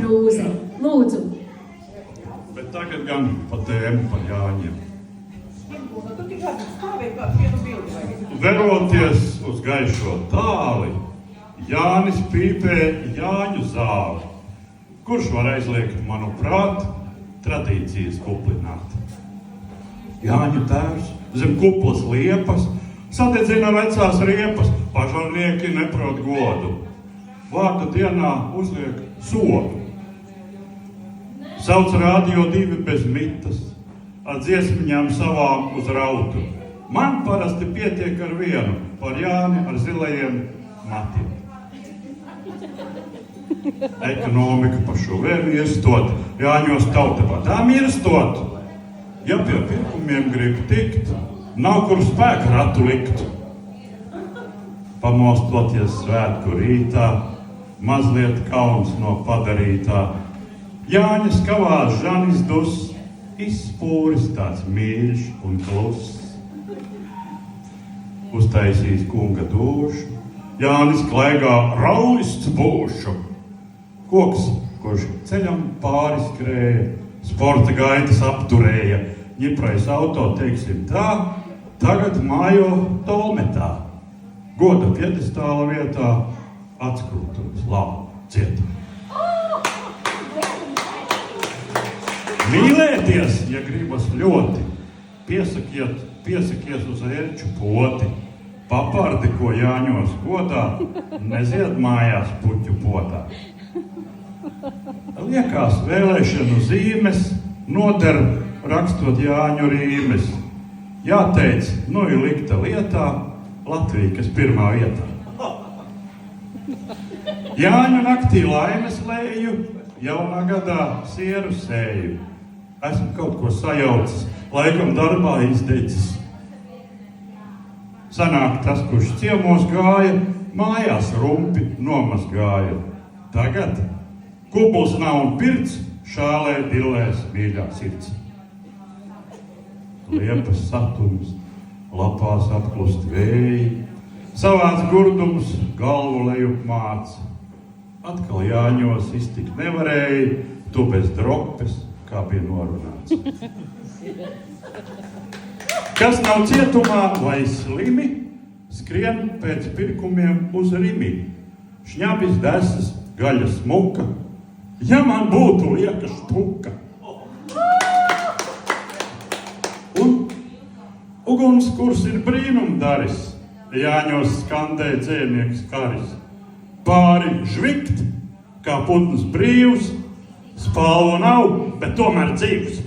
Krūze. Lūdzu. Bet tagad gan pa tēmu par Jāņiem. Veroties uz gaišo tāli, Jānis pīpē Jāņu zāli, kurš var aizliegt, manuprāt, tradīcijas kuplināt. Jāņu tēvs zem kuplas liepas sadedzina vecās riepas, pažarnieki neprot godu. Vārda dienā uzliek sodu. Sauc radio 2 bez mitas, ar dziesmiņām savām uz rautu. Man parasti pietiek ar vienu, par Jāni ar zilajiem matiem. Ekonomika par šo vēru iestot, Jāņos tautavā tā mirstot. Ja pie pirkumiem grib tikt, nav kur spēku ratu likt. Pamostoties svētku rītā, mazliet kauns no padarītā. Jāņa skavās Žanis dus, izspūris tāds mīļš un kluss. Uztaisīs kunga dūšu, Jānis klaigā raulists būšu. Koks, kurš ceļam pāri skrēja, sporta gaitas apturēja, ņiprais auto, teiksim tā, tagad mājo Tolmetā. Goda piedestāla vietā atskrūtums labu cietā. Mīlēties, ja gribas ļoti, piesakies uz ērču poti. Papardi, ko Jāņos godā, nezied mājās puķu potā. Liekās vēlēšanu zīmes, noder rakstot Jāņu rīmes. Jāteic, nu ir likta lietā, Latvija, kas pirmā vietā. Jāņu naktī laimes lēju, jaunā gadā sieru sēju. Esmu kaut ko sajaucis, laikam darbā izdecis. Sanāk tas, kurš ciemos gāja, mājās rumpi nomazgāja. Tagad kubuls nav un pirts, šālē dillēs mīļā sirds. Liepas satums, lapās apklust vēji, savāds gurdums, galvu lejup māc. Atkal Jāņos iztikt nevarēja, tu bez dropes, kā bija norunāts. Kas nav cietumā vai slimi, skrien pēc pirkumiem uz rimi. Šņabis desas, gaļa smuka, ja man būtu lieka štuka. Un ugunskurs ir brīnumdaris, Jāņos skandē dzēnieks karis. Pāri žvikt, kā putns brīvs, spalvu nav, bet tomēr dzīvs.